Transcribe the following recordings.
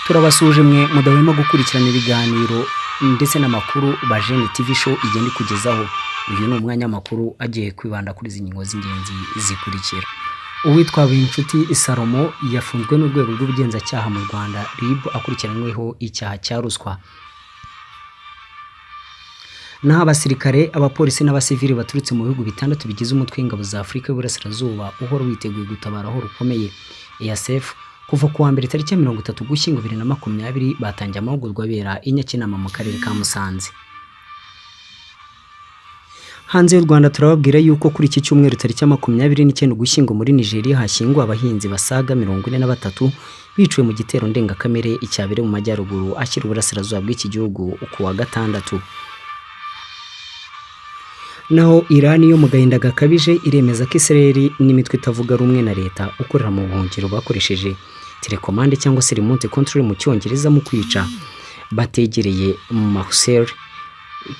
turabasuje mwe mudahwema gukurikirana ibiganiro ndetse n'amakuru Bajene TV show igenda ikugezaho. Uyu ni umwanya makuru agiye kwibanda kuri izi ngingo z'ingenzi zikurikira. Uwitwa Inshuti Salomo yafunzwe n'urwego rw'ubugenzacyaha mu Rwanda RIB akurikiranyweho icyaha cya ruswa. Naho abasirikare, abapolisi n'abasivili baturutse mu bihugu bitandatu bigize umutwe w'ingabo za Afurika y'Uburasirazuba uhora witeguye gutabara aho rukomeye EASF kuva ku wa mbere tariki 30 Ugushyingo 2020 batangiye amahugurwa abera i Nyakinama mu karere ka Musanze. Hanze y'u Rwanda turababwira yuko kuri iki cyumweru tariki 29 Ugushyingo muri Nigeria hashyingwa abahinzi basaga 43 biciwe mu gitero ndengakamere icyabere mu majyaruguru ashyira uburasirazuba bw'iki gihugu ku wa gatandatu. Naho Iran yo mu gahinda gakabije iremeza ko Israel n'imitwe itavuga rumwe na leta ukorera mu buhungiro bakoresheje telecommande cyangwa se remote control mu cyongereza mu kwica bategereye Marcel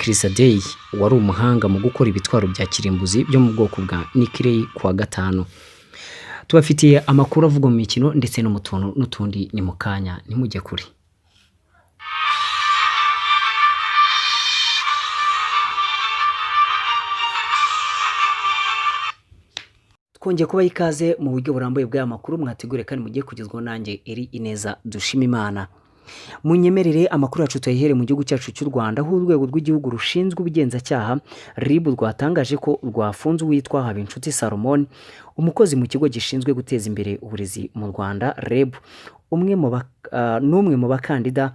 Crisadei wari umuhanga mu gukora ibitwaro bya kirimbuzi byo mu bwoko bwa nuclear ku wa gatanu. Tubafitiye amakuru avuga mu mikino ndetse no mu tuntu n'utundi ni mukanya nimujye kuri. Twongeye kuba ikaze mu buryo burambuye bw'aya makuru mwategure kandi mugiye kugezwaho nanjye Eri Ineza dushima Imana. Munyemerere amakuru yacu tuyahere mu gihugu cyacu cy'u Rwanda aho urwego rw'igihugu rushinzwe ubugenzacyaha RIB rwatangaje ko rwafunze uwitwa Inshuti Salomon, umukozi mu kigo gishinzwe guteza imbere uburezi mu Rwanda REB, n'umwe mu bakandida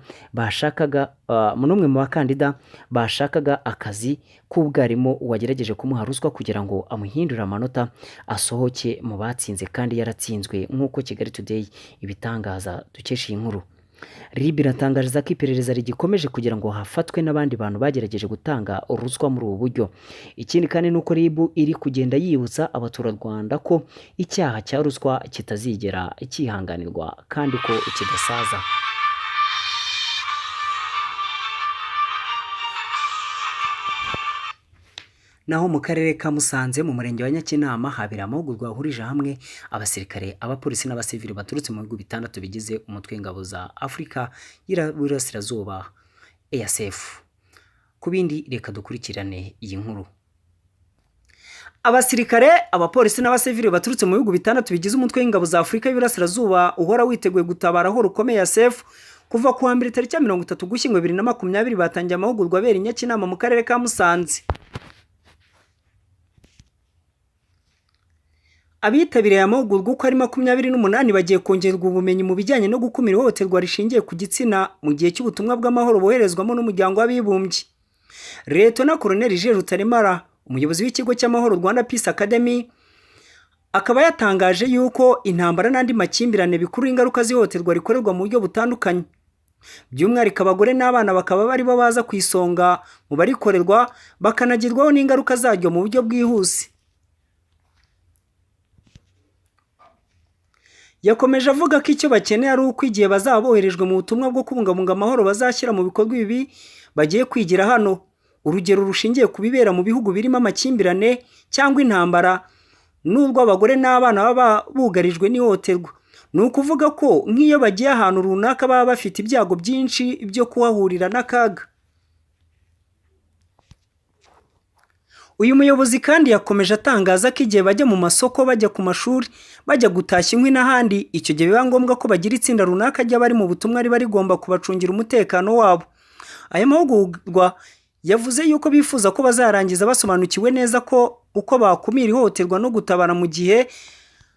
bashakaga akazi k'ubwarimu wagerageje kumuha ruswa kugira ngo amuhindure amanota asohoke mu batsinze kandi yaratsinzwe nk'uko Kigali Today ibitangaza dukesha iyi nkuru. RIB iratangariza ko iperereza rigikomeje kugira ngo hafatwe n'abandi bantu bagerageje gutanga ruswa muri ubu buryo. Ikindi kandi nuko RIB iri kugenda yibutsa abaturarwanda ko icyaha cya ruswa kitazigera cyihanganirwa kandi ko kidasaza. Naho mu karere ka Musanze mu murenge wa Nyakinama habera amahugurwa yahurije hamwe abasirikare, abapolisi n'abasivili baturutse mu bihugu bitandatu bigize umutwe w'ingabo za Afurika y'Uburasirazuba EASF. Ku bindi reka dukurikirane iyi nkuru. Abasirikare, abapolisi n'abasivili baturutse mu bihugu bitandatu bigize umutwe w'ingabo za Afurika y'Uburasirazuba uhora witeguye gutabara aho rukomeye EASF kuva ku wa mbere tariki 30 Ugushyingo 2020 batangiye amahugurwa abera i Nyakinama mu karere ka Musanze. Abitabiriye amahugurwa uko ari 28 bagiye kongerwa ubumenyi mu bijyanye no gukumira ihohoterwa rishingiye ku gitsina mu gihe cy'ubutumwa bw'amahoro boherezwamo n'umuryango w'abibumbye. Leta Colonel Rutaremara, umuyobozi w'ikigo cy'amahoro Rwanda Peace Academy, akaba yatangaje yuko intambara n'andi makimbirane bikuru ingaruka z'ihohoterwa rikorerwa mu buryo butandukanye. By'umwihariko abagore n'abana bakaba bari baza ku isonga mu barikorerwa bakanagirwaho n'ingaruka zaryo mu buryo bwihuse. Yakomeje avuga ko icyo bakeneye ari uko igihe bazaba boherejwe mu butumwa bwo kubungabunga amahoro bazashyira mu bikorwa ibi bagiye kwigira hano, urugero rushingiye ku bibera mu bihugu birimo amakimbirane cyangwa intambara, n'ubwo abagore n'abana baba bugarijwe n'ihohoterwa. Ni ukuvuga ko nk'iyo bagiye ahantu runaka baba bafite ibyago byinshi byo kuhahurira n'akaga. Uyu muyobozi kandi yakomeje atangaza ko igihe bajya mu masoko, bajya ku mashuri, bajya gutashya inkwi n'ahandi, icyo gihe biba ngombwa ko bagira itsinda runaka ajya bari mu butumwa riba rigomba kubacungira umutekano wabo. Aya mahugurwa yavuze yuko bifuza ko bazarangiza basobanukiwe neza ko uko bakumira ihohoterwa no gutabara mu gihe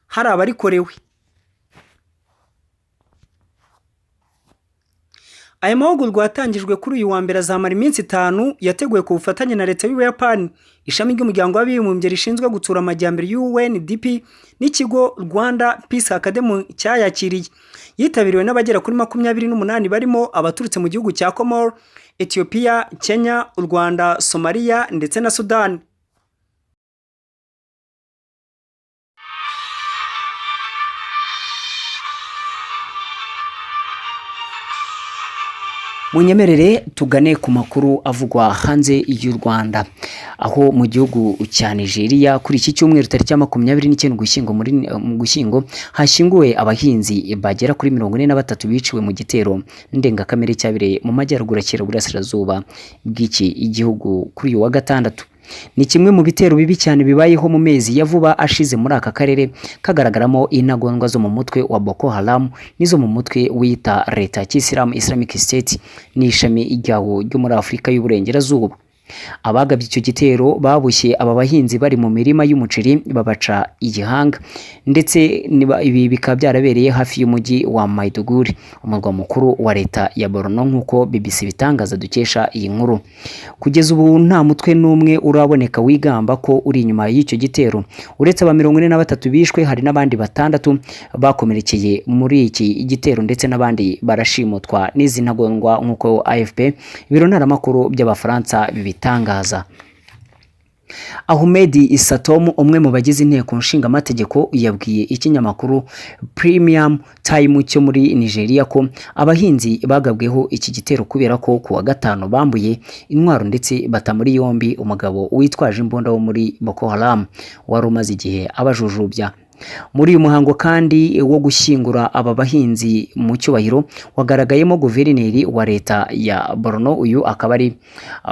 hari abarikorewe. Aya mahugurwa yatangijwe kuri uyu wa mbere azamara iminsi 5, yateguwe ku bufatanye na leta y'Ubuyapani, ishami ry'umuryango w'abibumbye rishinzwe gutsura amajyambere UNDP n'ikigo Rwanda Peace Academy cyayakiriye. Yitabiriwe n'abagera kuri 28 barimo abaturutse mu gihugu cya Comore, Ethiopia, Kenya, u Rwanda, Somalia ndetse na Sudan. Munyemerere tugane ku makuru avugwa hanze y'u Rwanda, aho mu gihugu cya Nigeria kuri iki cyumweru tariki ya 29 Ugushyingo hashyinguwe abahinzi bagera kuri 43 biciwe mu gitero ndengakamere cyabereye mu majyaruguru akira burasirazuba bw'iki igihugu kuri uyu wa gatandatu. Ni kimwe mu bitero bibi cyane bibayeho mu mezi ya vuba ashize muri aka karere kagaragaramo intagondwa zo mu mutwe wa Boko Haram nizo mu mutwe wita leta ya Kisilamu Islamic State n'ishami ryawo ryo muri Afurika y'Uburengerazuba. Abagabye icyo gitero babushye aba bahinzi bari mu mirima y'umuceri babaca igihanga, ndetse ibi bikaba byarabereye hafi y'umujyi wa Maiduguri, umurwa mukuru wa leta ya Borno, nk'uko BBC bitangaza dukesha iyi nkuru. Kugeza ubu nta mutwe n'umwe uraboneka wigamba ko uri inyuma y'icyo gitero, uretse aba 43 bishwe hari n'abandi batandatu bakomerekeye muri iki gitero, ndetse n'abandi barashimutwa n'izi ntagondwa nk'uko AFP ibiro ntaramakuru by'Abafaransa bibitangaza. Ahmed Isatom, umwe mu bagize inteko nshingamategeko, yabwiye ikinyamakuru Premium Time cyo muri Nigeria ko abahinzi bagabweho iki gitero kubera ko kuwa gatanu bambuye intwaro ndetse bata muri yombi umugabo witwaje imbunda wo muri Boko Haram wari umaze igihe abajujubya. Muri uyu muhango kandi wo gushyingura aba bahinzi mu cyubahiro wagaragayemo guverineri wa leta ya Borno, uyu akaba ari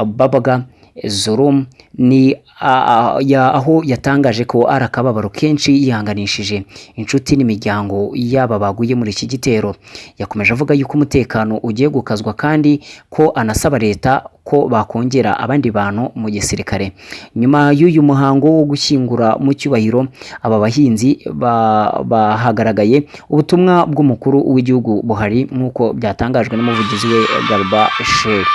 Babaga Zorum, ni aho yatangaje ko ari akababaro kenshi yihanganishije inshuti n'imiryango yaba baguye muri iki gitero. Yakomeje avuga yuko umutekano ugiye gukazwa kandi ko anasaba leta ko bakongera abandi bantu mu gisirikare. Nyuma y'uyu muhango wo gushyingura mu cyubahiro aba bahinzi bahagaragaye ubutumwa bw'umukuru w'igihugu Buhari, nk'uko byatangajwe n'umuvugizi we Garba Sheikh.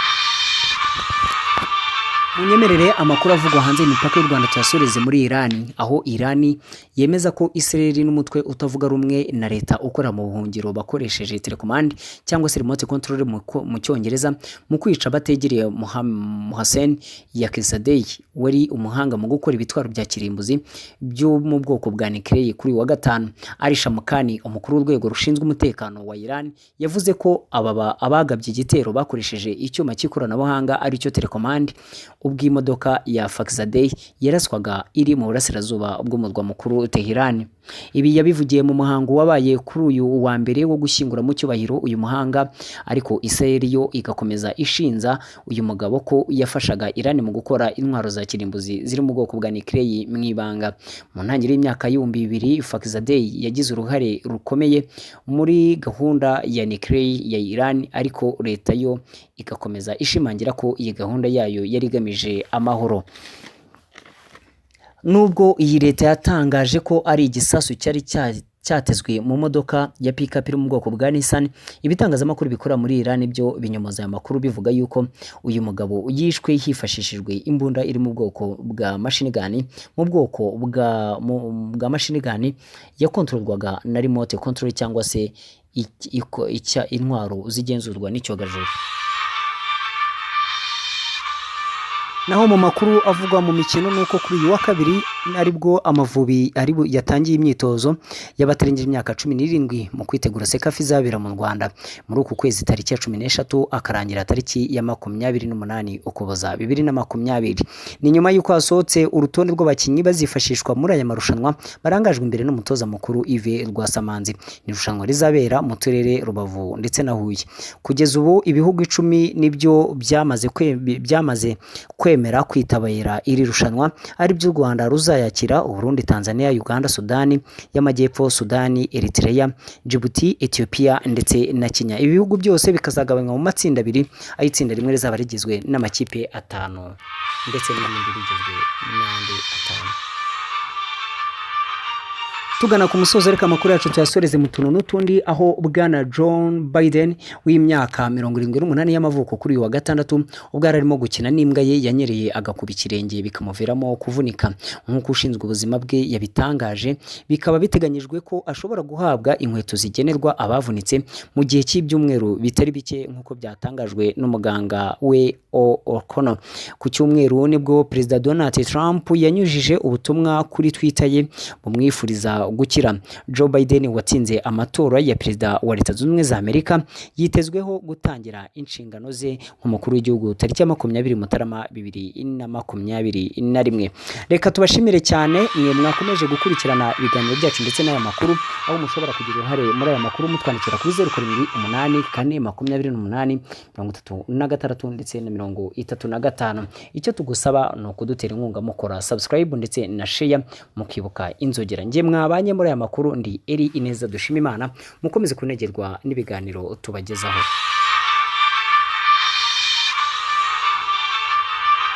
Munyemerere amakuru avugwa hanze y'imipaka y'u Rwanda tuyasoreze muri Iran, aho Iran yemeza ko Israel n'umutwe utavuga rumwe na leta ukora mu buhungiro bakoresheje telecommand cyangwa se remote control mu cyongereza mu kwica bategereye Mohsen Yakizadeh, wari umuhanga mu gukora ibitwaro bya kirimbuzi byo mu bwoko bwa nuclear. Kuri wa gatanu Arisha Mukani, umukuru w'urwego rushinzwe umutekano wa Iran, yavuze ko abagabye igitero bakoresheje icyuma cy'ikoranabuhanga ari cyo telecommand ubwo imodoka ya Yakizadeh yaraswaga iri mu burasirazuba bw'umurwa mukuru Tehran. Ibi yabivugiye mu muhango wabaye kuri uyu wa mbere wo gushyingura mu cyubahiro uyu muhanga, ariko Israel yo igakomeza ishinza uyu mugabo ko yafashaga Iran mu gukora intwaro za kirimbuzi ziri mu bwoko bwa nuclear mu ibanga. Mu ntangiriro y'imyaka y'ibihumbi 2000 Yakizadeh yagize uruhare rukomeye muri gahunda ya nuclear ya Iran, ariko leta yo igakomeza ishimangira ko iyi gahunda yayo yari igamije amahoro. Nubwo iyi leta yatangaje ko ari igisasu cyari cyatezwe mu modoka ya pick-up iri mu bwoko bwa Nissan, ibitangazamakuru bikora muri Iran byo binyomoza aya makuru bivuga yuko uyu mugabo yishwe hifashishijwe imbunda iri mu bwoko bwa machine gun, mu bwoko bwa machine gun yakontorolwaga na remote control cyangwa se intwaro zigenzurwa n'icyogajuru. Naho mu makuru avugwa mu mikino nuko kuri uyu wa kabiri aribwo Amavubi yatangiye imyitozo y'abatarengeje imyaka 17 mu kwitegura Sekafa izabera mu Rwanda muri uku kwezi tariki ya 13 akarangira tariki ya 28 Ukuboza 2020. Ni nyuma y'uko hasohotse urutonde rw'abakinnyi bazifashishwa muri aya marushanwa barangajwe imbere n'umutoza mukuru Yves Rwasamanzi. Ni irushanwa rizabera mu turere Rubavu ndetse na Huye. Kugeza ubu ibihugu 10 nibyo byamaze kwemera kwitabira iri rushanwa, ari byo Rwanda ruzayakira, Burundi, Tanzania, Uganda, Sudani y'Amajyepfo, Sudani, Eritrea, Djibouti, Ethiopia ndetse na Kenya. Ibi bihugu byose bikazagabanywa mu matsinda abiri, aho itsinda rimwe rizaba rigizwe n'amakipe 5 ndetse n'irindi rigizwe n'andi 5. Tugana ku musozo, reka amakuru yacu tuyasoreze mu tuntu n'utundi, aho bwana John Biden w'imyaka 78 y'amavuko kuri uyu wa gatandatu ubwo arimo gukina n'imbwa ye yanyereye agakuba ikirenge bikamuviramo kuvunika. Nk'uko ushinzwe ubuzima bwe yabitangaje, bikaba biteganyijwe ko ashobora guhabwa inkweto zigenerwa abavunitse mu gihe cy'ibyumweru bitari bike, nk'uko byatangajwe n'umuganga we O'Connor. Ku cyumweru nibwo Perezida Donald Trump yanyujije ubutumwa kuri Twitter ye bumwifuriza gukira. Joe Biden watsinze amatora ya perezida wa Leta Zunze Ubumwe za Amerika yitezweho gutangira inshingano ze nk'umukuru w'igihugu tariki ya 20 Mutarama 2021. Reka tubashimire cyane mwe mwakomeje gukurikirana ibiganiro byacu ndetse n'aya makuru, aho mushobora kugira uruhare muri aya makuru mutwandikira kuri 0784 ndetse na 35. Icyo tugusaba ni ukudutera inkunga mukora subscribe ndetse na share, mukibuka inzogera. Ngiye mwabanye muri aya makuru ndi Eri Ineza Dushima Imana, mukomeze kunegerwa n'ibiganiro tubagezaho.